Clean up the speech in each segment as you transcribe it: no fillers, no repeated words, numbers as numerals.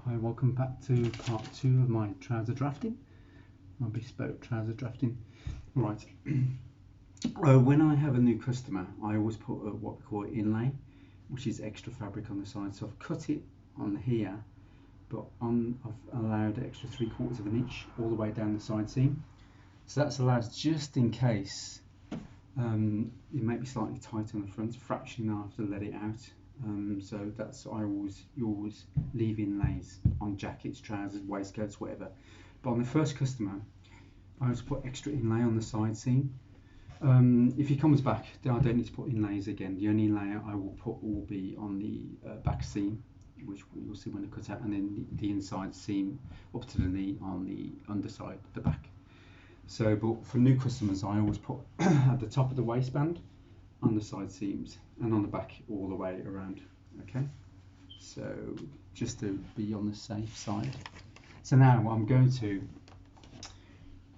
Hi, welcome back to part 2 of my trouser drafting, my bespoke trouser drafting. Right, when I have a new customer, I always put what we call inlay, which is extra fabric on the side. So I've cut it on here, but I've allowed extra 3/4 of an inch all the way down the side seam. So that's allowed just in case it may be slightly tight on the front, fraction I have to let it out. So that's you always leave inlays on jackets, trousers, waistcoats, whatever. But on the first customer, I always put extra inlay on the side seam. If he comes back, then I don't need to put inlays again. The only inlay I will put will be on the back seam, which you'll see when I cut out, and then the inside seam up to the knee on the underside, the back. So, but for new customers, I always put at the top of the waistband, on the side seams, and on the back all the way around. Okay, so just to be on the safe side. So now what I'm going to,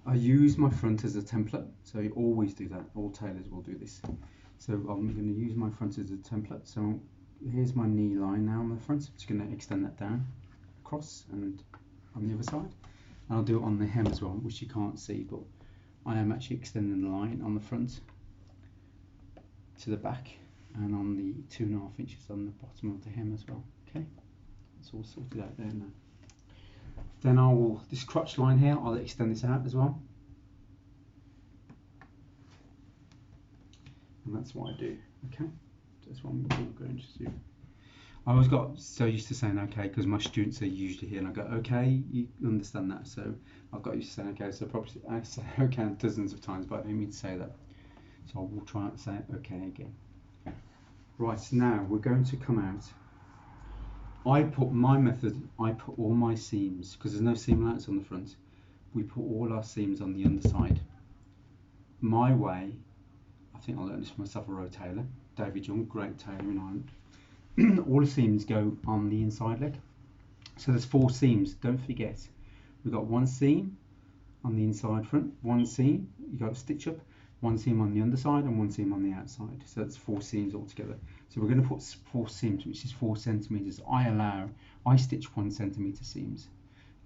I use my front as a template. So you always do that. All tailors will do this. So I'm going to use my front as a template. So here's my knee line now on the front. I'm just going to extend that down across and on the other side. And I'll do it on the hem as well, which you can't see, but I am actually extending the line on the front to the back and on the 2.5 inches on the bottom of the hem as well. Okay, it's all sorted out there now. Then I will, this crotch line here, I'll extend this out as well. And that's what I do. Okay, that's what I'm going to do. I always got so used to saying okay because my students are usually here and I go okay, you understand that, so I've got used to saying okay, so probably I say okay dozens of times, but I don't mean to say that, so I will try and say okay again. Right, now we're going to come out. I put my method, I put all my seams, because there's no seam allowance on the front, we put all our seams on the underside. My way, I think I learned this from my Savile tailor, David Young, great tailor in Ireland. All the seams go on the inside leg. So there's 4 seams, don't forget. We've got 1 seam on the inside front, 1 seam, you got to stitch up, 1 seam on the underside and 1 seam on the outside. So that's 4 seams altogether. So we're going to put 4 seams, which is 4 centimeters. I stitch 1 centimeter seams.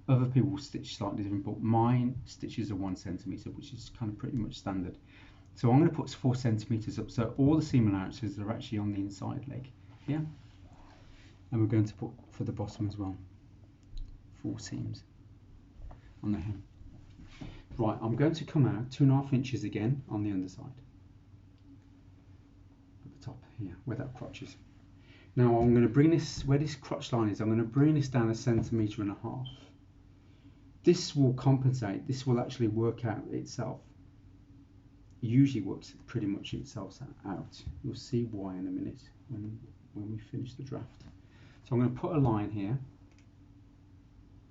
Other people will stitch slightly different, but mine stitches are 1 centimeter, which is kind of pretty much standard. So I'm going to put 4 centimeters up. So all the seam allowances are actually on the inside leg here. And we're going to put for the bottom as well 4 seams on the hem. Right, I'm going to come out 2.5 inches again on the underside at the top here where that crotch is. Now I'm going to bring this where this crotch line is, I'm going to bring this down 1.5 centimeters. This will compensate, this will actually work out itself. It usually works pretty much itself out. You'll see why in a minute when we finish the draft. So I'm going to put a line here,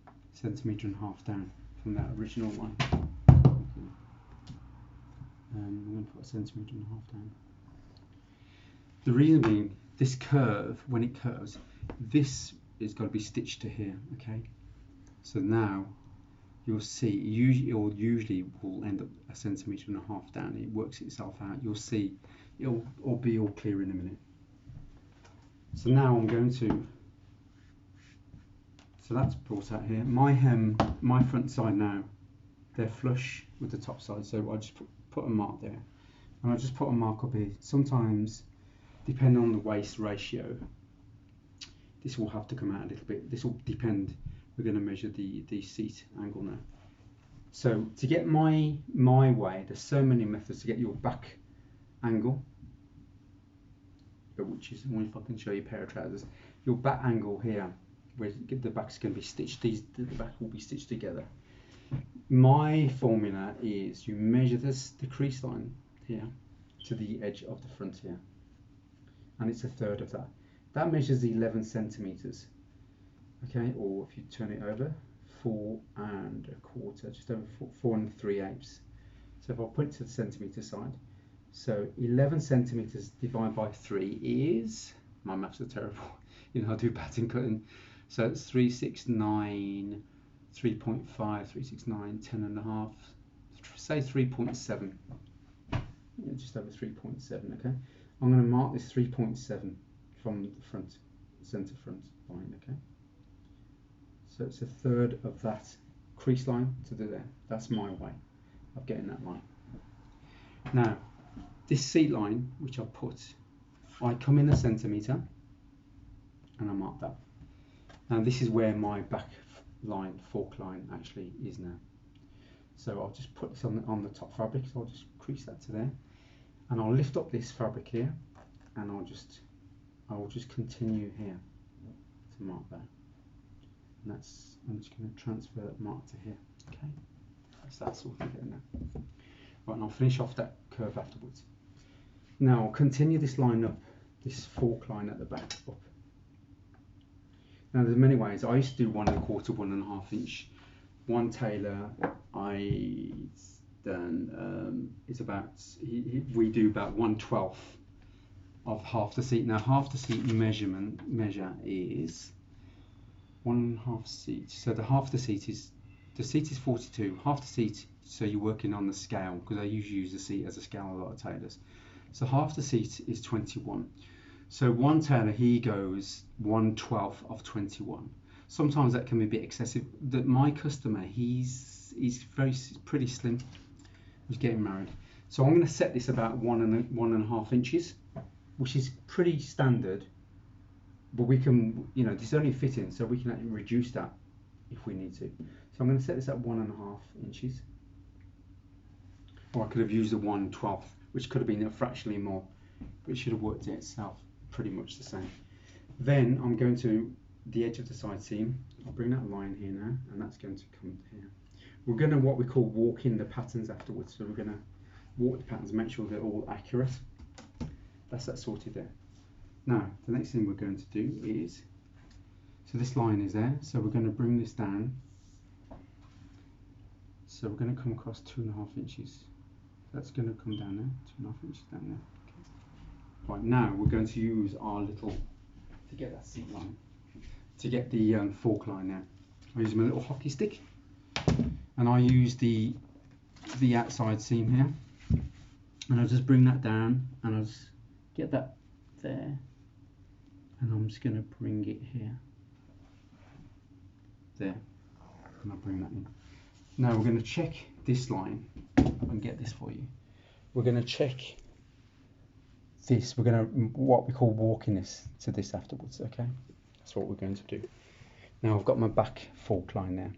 1.5 centimeters down from that original line. And I'm going to put 1.5 centimeters down. The reason being, this curve, when it curves, this is got to be stitched to here. Okay. So now you'll see, usually will end up 1.5 centimeters down. It works itself out. You'll see, it'll all be all clear in a minute. So now I'm going to. So that's brought out here. My hem, my front side now, they're flush with the top side. So I just put a mark there, and I just put a mark up here. Sometimes, depending on the waist ratio, this will have to come out a little bit. This will depend. We're going to measure the seat angle now. So to get my way, there's so many methods to get your back angle, which is, if I can show you a pair of trousers, your back angle here, where the back's going to be stitched. The back will be stitched together. My formula is you measure the crease line here to the edge of the front here, and it's 1/3 of that. That measures 11 centimeters. Okay, or if you turn it over, 4 1/4, just over 4 3/8. So if I put it to the centimeter side, so 11 centimeters divided by 3 is, my maths are terrible, I do pattern cutting, so it's 369, 3.5, 369, 10.5, say 3.7, just over 3.7. okay, I'm going to mark this 3.7 from the front, center front line. Okay, So it's a third of that crease line to do there. That's my way of getting that line. Now, this seat line, which I put, I come in a centimetre and I mark that. Now this is where my back line, fork line actually is now. So I'll just put this on the top fabric, so I'll just crease that to there. And I'll lift up this fabric here and I will just continue here to mark that. And that's, I'm just going to transfer that mark to here. Okay, that's that sort of thing now. Right, and I'll finish off that curve afterwards. Now I'll continue this line up, this fork line at the back up. Now there's many ways. I used to do 1 1/4, 1 1/2 inch. One tailor I done is about, we do about 1/12 of half the seat. Now half the seat measure is 1 1/2 seat. So the half the seat is 42, half the seat, so you're working on the scale, because I usually use the seat as a scale a lot of tailors. So half the seat is 21. So one tailor, he goes 1/12 of 21. Sometimes that can be a bit excessive. My customer, he's pretty slim. He's getting married. So I'm going to set this about 1 1/2 inches, which is pretty standard. But we can, this is only fitting, so we can actually reduce that if we need to. So I'm going to set this at 1 1/2 inches. Or I could have used a 1/12, which could have been a fractionally more, but it should have worked it itself pretty much the same. Then I'm going to the edge of the side seam. I'll bring that line here now, and that's going to come here. We're going to what we call walk in the patterns afterwards. So we're going to walk the patterns, make sure they're all accurate. That's that sorted there. Now the next thing we're going to do is, so this line is there, so we're going to bring this down. So we're going to come across 2 1/2 inches. That's going to come down there, 2 1/2 inches down there. Okay. Right, now we're going to use our little, to get that seat line, to get the fork line now. I use my little hockey stick, and I use the outside seam here, and I'll just bring that down, and I'll just get that there, and I'm just going to bring it here, there, and I'll bring that in. Now we're going to check this line and get this for you. We're going to check this. We're going to what we call walking this to this afterwards. Okay, that's what we're going to do. Now I've got my back fork line there,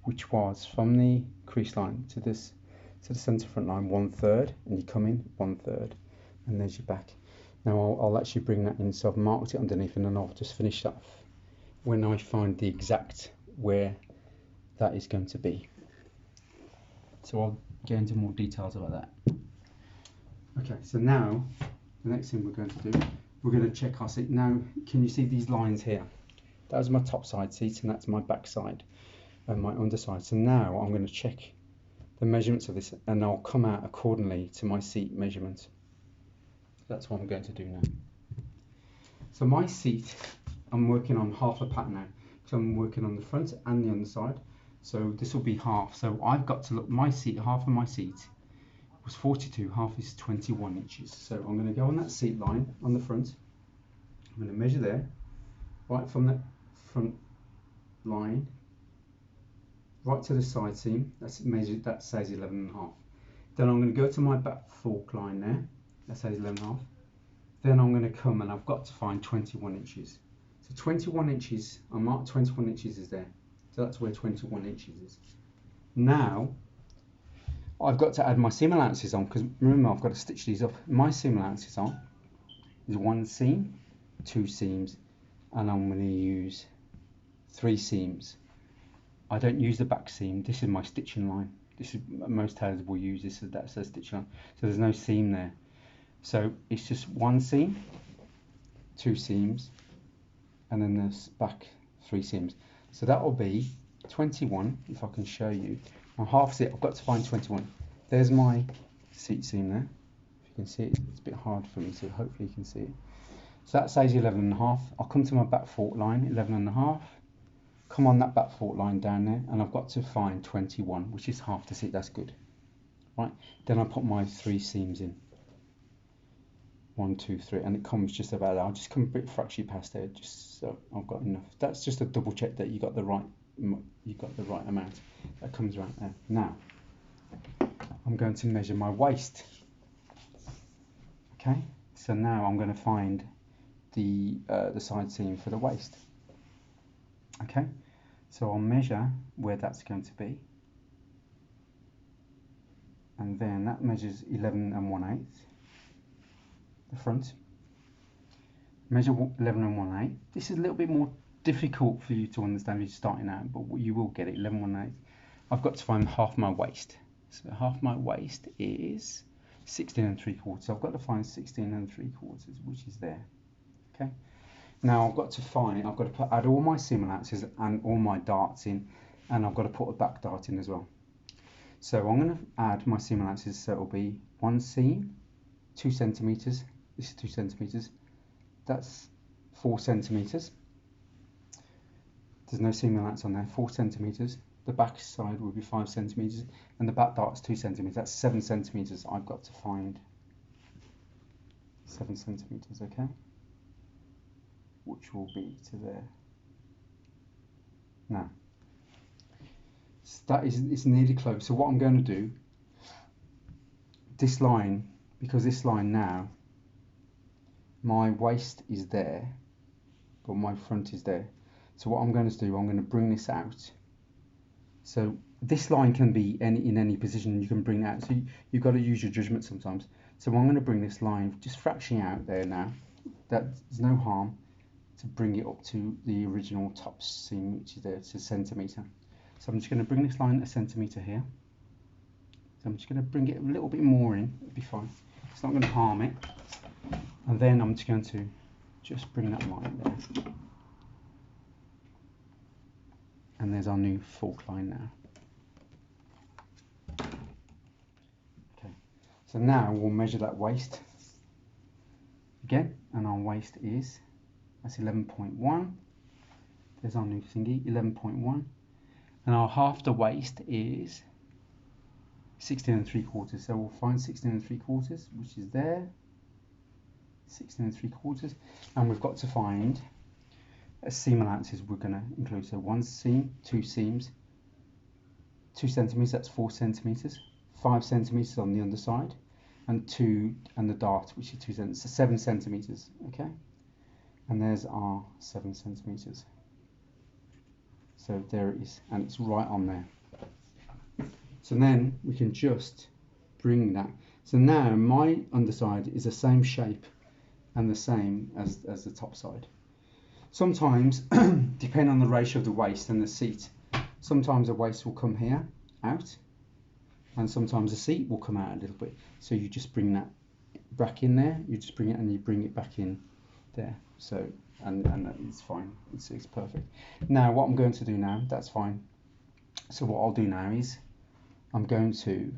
which was from the crease line to this, to the centre front line 1/3, and you come in 1/3, and there's your back. Now I'll actually bring that in, so I've marked it underneath, and then I'll just finish that off when I find the exact where that is going to be. So I'll get into more details about that. Okay, so now the next thing we're going to do, we're going to check our seat. Now, can you see these lines here? That was my top side seat, and that's my back side and my underside. So now I'm going to check the measurements of this, and I'll come out accordingly to my seat measurement. That's what I'm going to do now. So my seat, I'm working on half a pattern now. So I'm working on the front and the underside. So this will be half. So I've got to look, my seat, half of my seat was 42, half is 21 inches. So I'm going to go on that seat line on the front. I'm going to measure there, right from that front line, right to the side seam. That's measured, that says 11.5. Then I'm going to go to my back fork line there. That says 11.5. Then I'm going to come, and I've got to find 21 inches. So 21 inches, I marked 21 inches is there. So that's where 21 inches is. Now, I've got to add my seam allowances on, because remember, I've got to stitch these up. My seam allowances on is 1 seam, 2 seams, and I'm going to use 3 seams. I don't use the back seam. This is my stitching line. This is, most tailors will use this, that's their stitching line. So there's no seam there. So it's just 1 seam, 2 seams, and then there's back 3 seams. So that will be 21, if I can show you. My half seat, I've got to find 21. There's my seat seam there. If you can see it, it's a bit hard for me, so hopefully you can see it. So that says 11.5. I'll come to my back fork line, 11.5. Come on that back fork line down there, and I've got to find 21, which is half the seat. That's good. Right. Then I put my 3 seams in. 1, 2, 3, and it comes just about there. I'll just come a bit fractionally past there, just so I've got enough. That's just a double check that you got the right you've got the right amount that comes around there. Now I'm going to measure my waist. Okay, so now I'm going to find the side seam for the waist. Okay, so I'll measure where that's going to be, and then that measures 11 1/8 the front. Measure 11 1/8. This is a little bit more difficult for you to understand if you're starting out, but you will get it. 11 1/8. I've got to find half my waist. So half my waist is 16 3/4. So I've got to find 16 3/4, which is there. Okay. Now I've got to add all my seam allowances and all my darts in, and I've got to put a back dart in as well. So I'm going to add my seam allowances. So it'll be one seam, 2 centimeters. This is 2 centimeters. That's 4 centimeters. There's no seam allowance on there. 4 centimeters. The back side will be 5 centimeters, and the back dart is 2 centimeters. That's 7 centimeters. I've got to find 7 centimeters. Okay. Which will be to there. Now, so it's nearly close. So what I'm going to do, this line, because this line now, my waist is there, but my front is there. So what I'm going to do, I'm going to bring this out. So this line can be in any position. You can bring it out. So you've got to use your judgment sometimes. So I'm going to bring this line just fractioning out there now. There's no harm to bring it up to the original top seam, which is there. It's a centimetre. So I'm just going to bring this line a centimetre here. So I'm just going to bring it a little bit more in. It'll be fine. It's not going to harm it. And then I'm just going to bring that line there. And there's our new fork line now. Okay. So now we'll measure that waist again, and our waist is, that's 11.1. There's our new thingy, 11.1. And our half the waist is 16 3/4. So we'll find 16 3/4, which is there. 16 3/4. And we've got to find seam allowances we're going to include. So 1 seam, 2 seams, 2 centimeters, that's 4 centimeters, 5 centimeters on the underside, and the dart, which is 2 centimeters, so 7 centimeters. Okay. And there's our 7 centimeters. So there it is, and it's right on there. So then we can just bring that. So now my underside is the same shape and the same as the top side. Sometimes, depending on the ratio of the waist and the seat, sometimes the waist will come here, out, and sometimes the seat will come out a little bit. So you just bring that back in there, you just bring it and you bring it back in there. So, and it's fine, it's perfect. Now what I'm going to do now, that's fine. So what I'll do now is, I'm going to,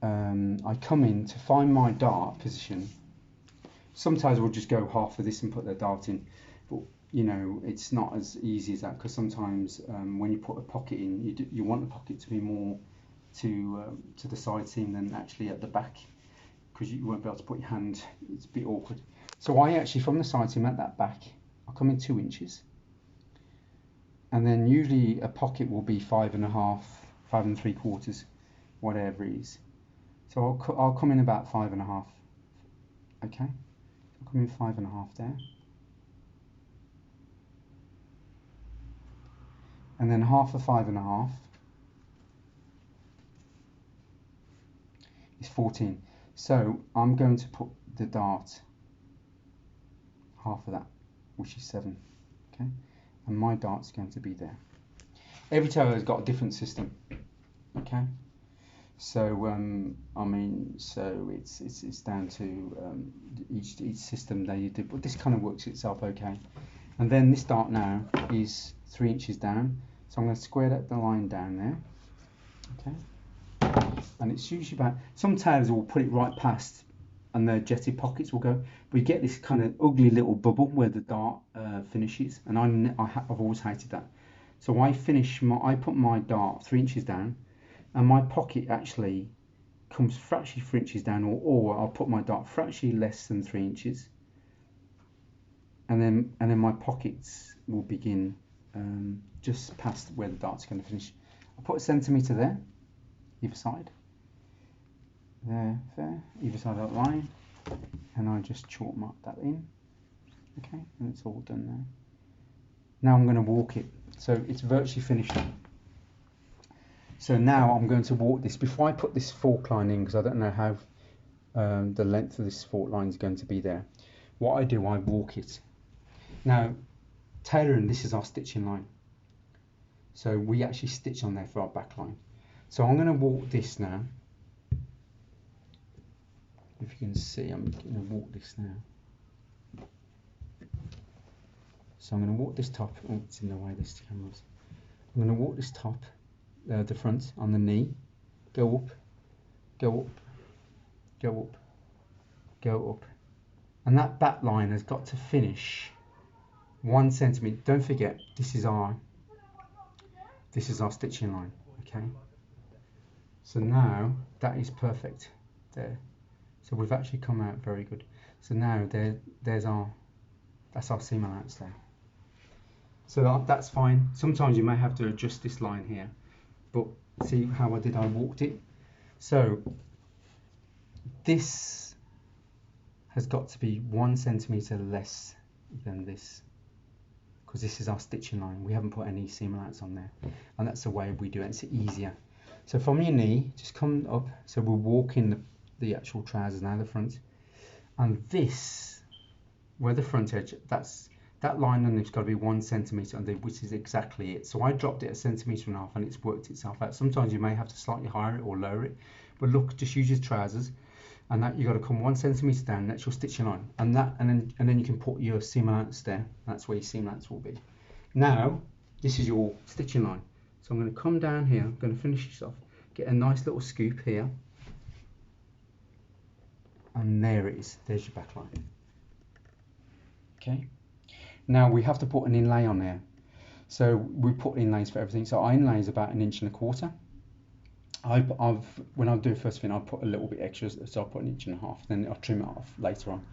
I come in to find my dart position. Sometimes we'll just go half of this and put the dart in. But you know, it's not as easy as that, because sometimes when you put a pocket in, you want the pocket to be more to the side seam than actually at the back, because you won't be able to put your hand. It's a bit awkward. So I actually, from the side seam at that back, I'll come in 2 inches, and then usually a pocket will be 5 1/2, 5 3/4, whatever it is. So I'll come in about 5 1/2. Okay, I'll come in 5 1/2 there. And then half of 5 1/2 is 14. So I'm going to put the dart half of that, which is 7. Okay, and my dart's going to be there. Every tailor has got a different system. Okay, so I mean, so it's down to each system that you do, but this kind of works itself okay. And then this dart now is 3 inches down. So I'm going to square that the line down there, okay? And it's usually about, some tailors will put it right past and the jetted pockets will go, but you get this kind of ugly little bubble where the dart finishes, and I've always hated that. So I put my dart 3 inches down, and my pocket actually comes fractionally 3 inches down, or I'll put my dart fractionally less than 3 inches, and then my pockets will begin just past where the dart's going to finish. I'll put a centimetre there, either side. There, either side of that line, and I just chalk mark that in. Okay, and it's all done now. Now I'm going to walk it, so it's virtually finished. So now I'm going to walk this before I put this fork line in, because I don't know how the length of this fork line is going to be there. What I do, I walk it. Now, tailoring, this is our stitching line. So we actually stitch on there for our back line. So I'm going to walk this now. If you can see, I'm going to walk this now. So I'm going to walk this top. Oh, it's in the way, this camera's. I'm going to walk this top, the front, on the knee. Go up, go up, go up, go up. And that back line has got to finish 1 centimetre. Don't forget, this is our stitching line. Okay. So now that is perfect there. So we've actually come out very good. So now that's our seam allowance there. So that's fine. Sometimes you may have to adjust this line here, but see how I did? I walked it. So this has got to be 1 centimetre less than this, because this is our stitching line. We haven't put any seam allowance on there, and that's the way we do it. It's easier. So from your knee, just come up. So we're walking the actual trousers now, the front, and this, where the front edge, that line on it's got to be 1 centimetre under, which is exactly it. So I dropped it 1.5 centimetres, and it's worked itself out. Sometimes you may have to slightly higher it or lower it, but look, just use your trousers, and that you got to come 1 centimetre down. That's your stitching line, and then you can put your seam allowance there. That's where your seam allowance will be. Now this is your stitching line. So I'm going to come down here. I'm going to finish this off. Get a nice little scoop here. And there it is. There's your back line. Okay. Now we have to put an inlay on there. So we put inlays for everything. So our inlay is about 1.25 inches. When I do first thing, I'll put a little bit extra. So I'll put 1.5 inches. Then I'll trim it off later on.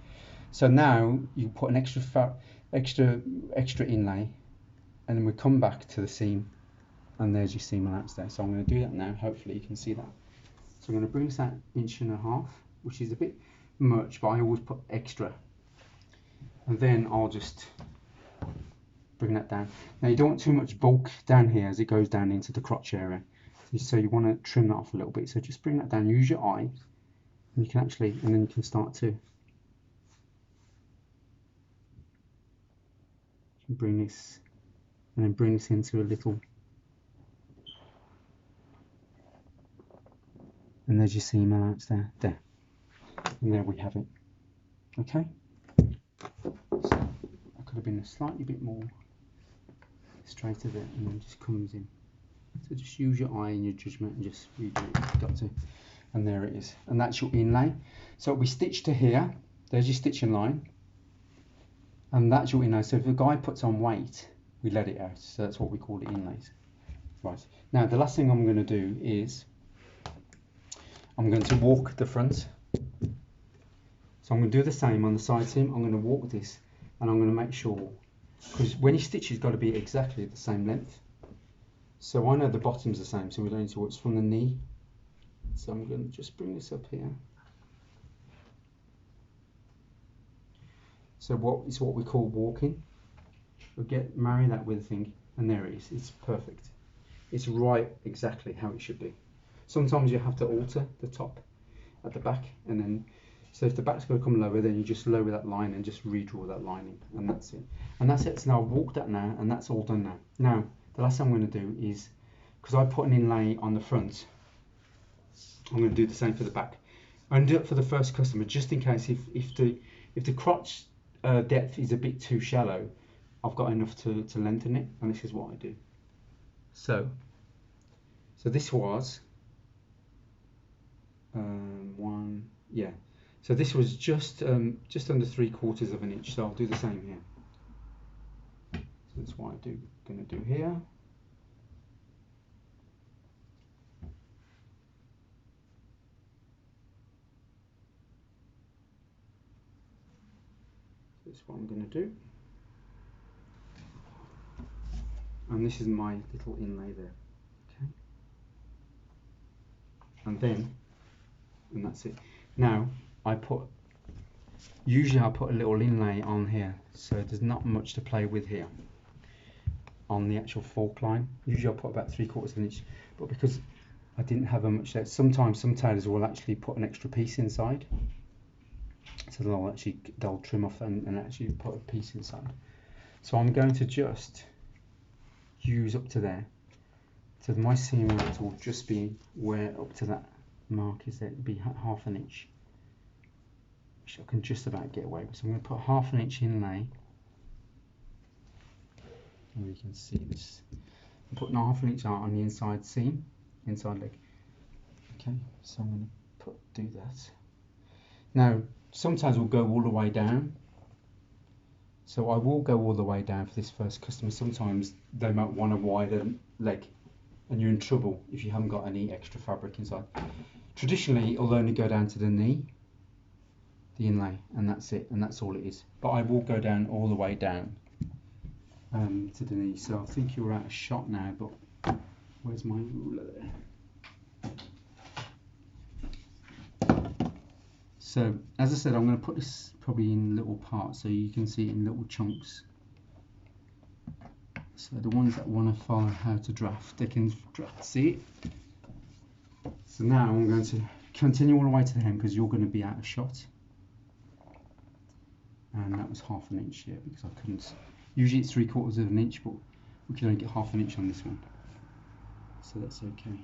So now you put an extra inlay, and then we come back to the seam, and there's your seam allowance there. So I'm going to do that now. Hopefully you can see that. So I'm going to bring this out 1.5 inches, which is a bit much, but I always put extra, and then I'll just bring that down. Now you don't want too much bulk down here as it goes down into the crotch area, so you want to trim that off a little bit. So just bring that down, use your eye, and you can actually, and then you can start to bring this, and then bring this into a little, and there's your seam allowance there, and there we have it. Okay, so I could have been a slightly bit more straight of it, and then just comes in. So just use your eye and your judgment and just redo it if you've got to. And there it is, and that's your inlay. So we stitch to here, there's your stitching line, and that's your inlay. So if the guy puts on weight, we let it out. So that's what we call the inlays. Right, now the last thing I'm going to do is I'm going to walk the front. So I'm going to do the same on the side seam. I'm going to walk this, and I'm going to make sure, because when you stitch it's got to be exactly the same length. So I know the bottom's the same, so we don't need to work from the knee. So I'm going to just bring this up here. So it's what we call walking. We'll marry that with a thing, and there it is. It's perfect. It's right exactly how it should be. Sometimes you have to alter the top at the back, and then so if the back's going to come lower, then you just lower that line and just redraw that line in, and that's it. And that's it. So now I've walked that now, and that's all done now. Now the last thing I'm going to do is, because I put an inlay on the front, I'm going to do the same for the back. I'm going to do it for the first customer, just in case if the crotch depth is a bit too shallow, I've got enough to lengthen it, and this is what I do. So this was so this was just under 3/4 inch. So I'll do the same here. So that's what I'm going to do here. That's what I'm going to do. and this is my little inlay there. Okay, and that's it. Now usually I put a little inlay on here, so there's not much to play with here on the actual fork line. Usually I put about 3/4 of an inch, but because I didn't have a much there, sometimes some tailors will actually put an extra piece inside, so they'll trim off and actually put a piece inside. So I'm going to just use up to there, so my seam allowance will just be where up to that mark is there, it'd be 1/2 inch, which I can just about get away with. So I'm going to put 1/2 inch inlay, and you can see this. I'm putting 1/2 inch out on the inside seam, inside leg. Okay, so I'm going to do that. Now, sometimes we'll go all the way down. So I will go all the way down for this first customer. Sometimes they might want a wider leg, and you're in trouble if you haven't got any extra fabric inside. Traditionally, it'll only go down to the knee, the inlay, and that's it, and that's all it is. But I will go down all the way down to the knee. So I think you're out of shot now, but where's my ruler there? So as I said, I'm going to put this probably in little parts so you can see it in little chunks. So the ones that want to follow how to draft, they can see it. So now I'm going to continue all the way to the hem because you're going to be out of shot. And that was 1/2 inch here because I couldn't. Usually it's 3/4 of an inch, but we can only get 1/2 inch on this one. So that's okay.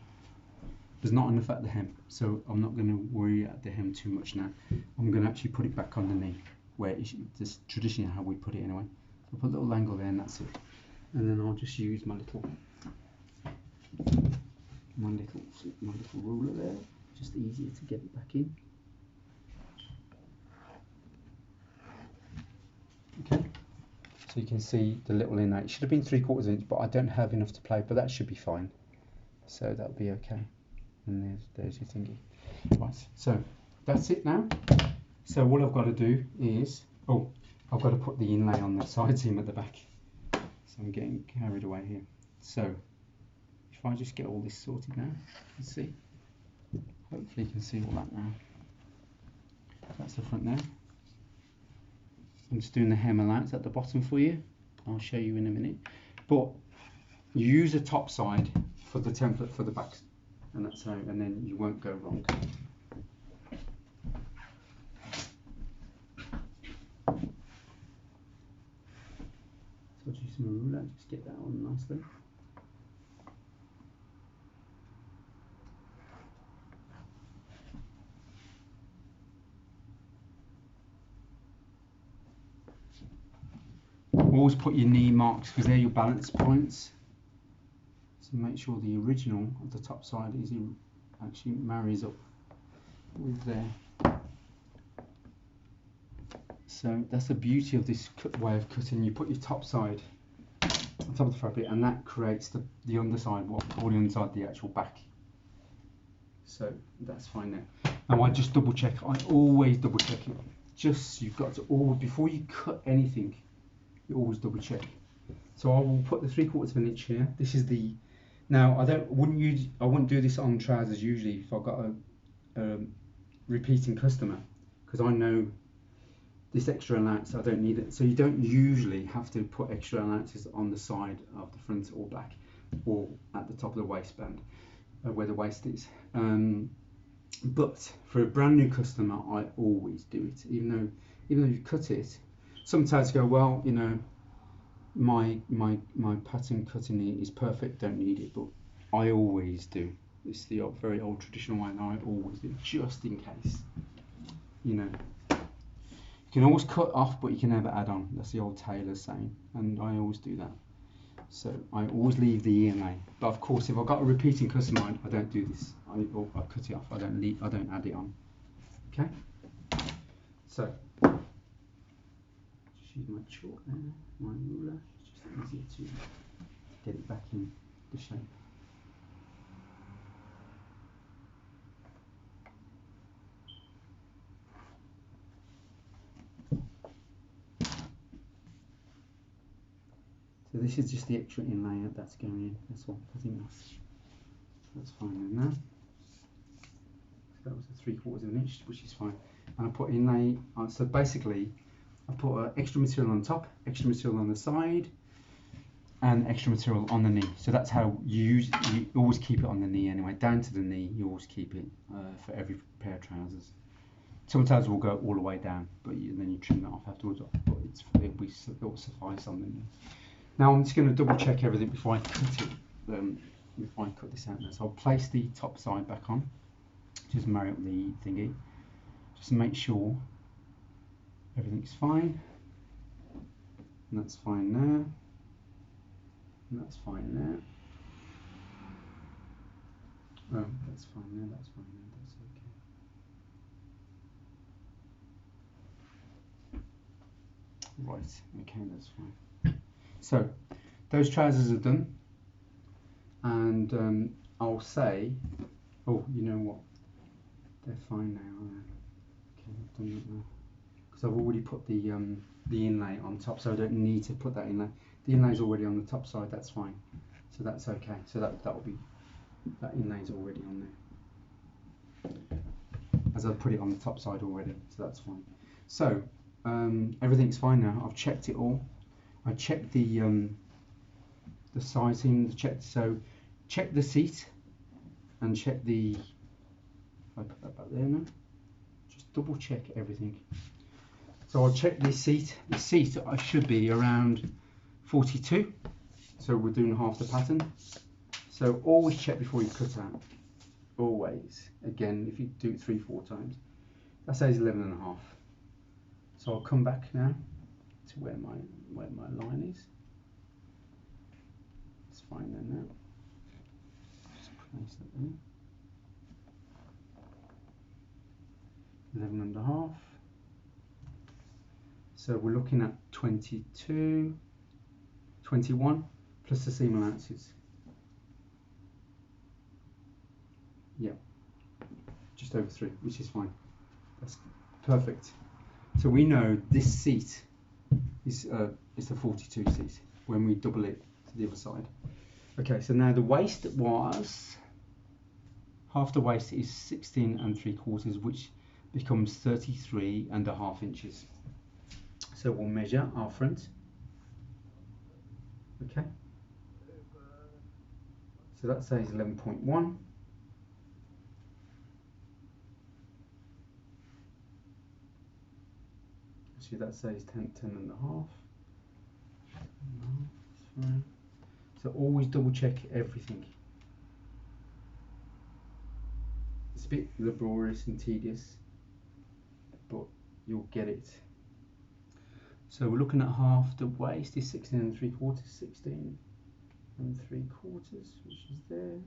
There's not enough at the hem, so I'm not going to worry at the hem too much now. I'm going to actually put it back on the knee, where it's just traditionally how we put it anyway. So I'll put a little angle there, and that's it. And then I'll just use my little ruler there. Just easier to get it back in. Okay. So you can see the little inlay. It should have been 3/4 inch, but I don't have enough to play. But that should be fine. So that'll be okay. And there's your thingy. Right, so that's it now. So all I've got to do is, I've got to put the inlay on the side seam at the back. So I'm getting carried away here. So if I just get all this sorted now, you can see. Hopefully you can see all that now. That's the front there. I'm just doing the hem allowance at the bottom for you. I'll show you in a minute. But you use the top side for the template for the back. And that's how, and then you won't go wrong. So I'll use my ruler, just get that on nicely. Always put your knee marks because they're your balance points. So make sure the original of the top side is actually marries up with there. So that's the beauty of this way of cutting. You put your top side on top of the fabric, and that creates the underside, what we call the underside, the actual back. So that's fine now. Now I just double check. I always double check it. You've got to always, before you cut anything, you always double check. So I will put the 3/4 of an inch here. This is the. Now I wouldn't do this on trousers usually if I've got a repeating customer, because I know this extra allowance I don't need it. So you don't usually have to put extra allowances on the side of the front or back, or at the top of the waistband, where the waist is. But for a brand new customer, I always do it, even though you cut it. Sometimes go, well, you know, my pattern cutting is perfect, don't need it, but I always do. It's the very old traditional way, and I always do, just in case. You know, you can always cut off, but you can never add on. That's the old Tailor saying, and I always do that. So I always leave the inlay. But of course, if I've got a repeating customer, I don't do this. I cut it off. I don't add it on. Okay. So just use my chalk there, my ruler. It's just easier to get it back in the shape. So this this is just the extra inlay that's going in, that's all, nothing else. That's fine then now. So that was a 3/4 of an inch, which is fine. And I put inlay, so basically I put extra material on top, extra material on the side, and extra material on the knee. So that's how you always keep it on the knee anyway, down to the knee, you always keep it for every pair of trousers. Sometimes we'll go all the way down, but then you trim that off afterwards, but it'll suffice on the knee. Now I'm just going to double check everything before I cut it, before I cut this out now. So I'll place the top side back on, just marry up the thingy, just to make sure everything's fine. And that's fine there. And that's fine there. Oh, that's fine there, that's fine there, that's okay. Right, okay, that's fine. So, those trousers are done. And I'll say, oh, you know what? They're fine now, aren't they? Okay, I've done that now. Because I've already put the inlay on top, so I don't need to put that inlay. The inlay's already on the top side, that's fine. So that's okay. So that inlay's already on there. As I've put it on the top side already, so that's fine. So everything's fine now. I've checked it all. I checked the sizing, check the seat and check the, if I put that back there now, just double check everything. So I'll check the seat. The seat I should be around 42, so we're doing half the pattern. So always check before you cut out, always. Again, if you do it 3-4 times, that says 11.5. So I'll come back now to where my line is. It's fine then now. Just place that there. 11.5. So we're looking at 22, 21 plus the seam allowances. Yeah, just over 3, which is fine. That's perfect. So we know this seat is the 42 seat when we double it to the other side. Okay, so now the waist was, half the waist is 16 3/4, which becomes 33.5 inches. So we'll measure our front. Okay. So that says 11.1. Actually, that says 10.5. Fine. So always double check everything. It's a bit laborious and tedious, but you'll get it. So we're looking at half the waist is 16 3/4, 16 3/4, which is there.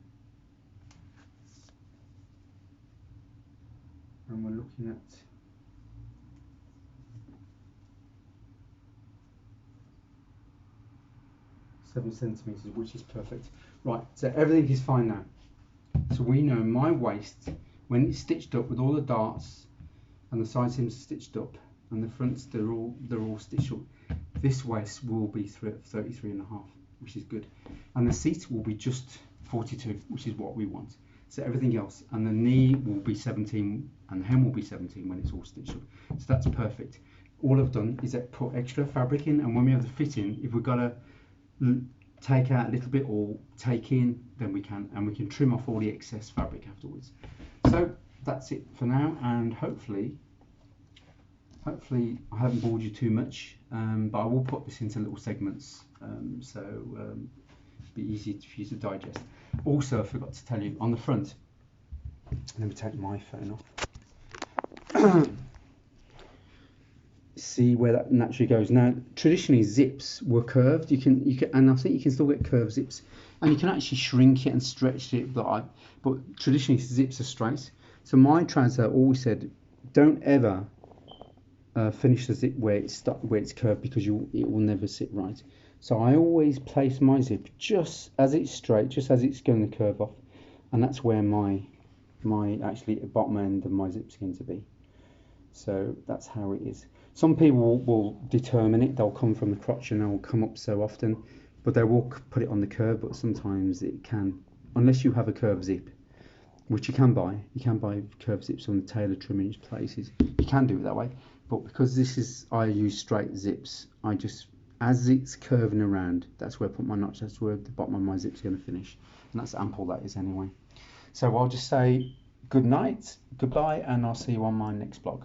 And we're looking at 7 centimeters, which is perfect. Right, so everything is fine now. So we know my waist, when it's stitched up with all the darts and the side seams stitched up, and the fronts they're all stitched up, this waist will be 33.5, which is good, and the seat will be just 42, which is what we want. So everything else, and the knee will be 17 and the hem will be 17 when it's all stitched up. So that's perfect. All I've done is put extra fabric in, and when we have the fitting, if we've got to take out a little bit or take in, then we can, and we can trim off all the excess fabric afterwards. So that's it for now, and hopefully I haven't bored you too much, but I will put this into little segments, so it'll be easy for you to digest. Also, I forgot to tell you, on the front, let me take my phone off. See where that naturally goes. Now, traditionally zips were curved. You can, and I think you can still get curved zips, and you can actually shrink it and stretch it. But traditionally zips are straight. So my trouser always said, don't ever finish the zip where it's curved, because it will never sit right. So I always place my zip just as it's straight, just as it's going to curve off, and that's where my actually bottom end of my zip's going to be. So that's how it is. Some people will determine it. They'll come from the crotch and they'll come up so often. but they will put it on the curve, but sometimes it can, unless you have a curved zip, which you can buy curved zips on the Tailor trimming places. You can do it that way, but because I use straight zips, I just, as it's curving around, that's where I put my notch, that's where the bottom of my zip's going to finish, and that's ample, that is, anyway. So I'll just say good night, goodbye, and I'll see you on my next blog.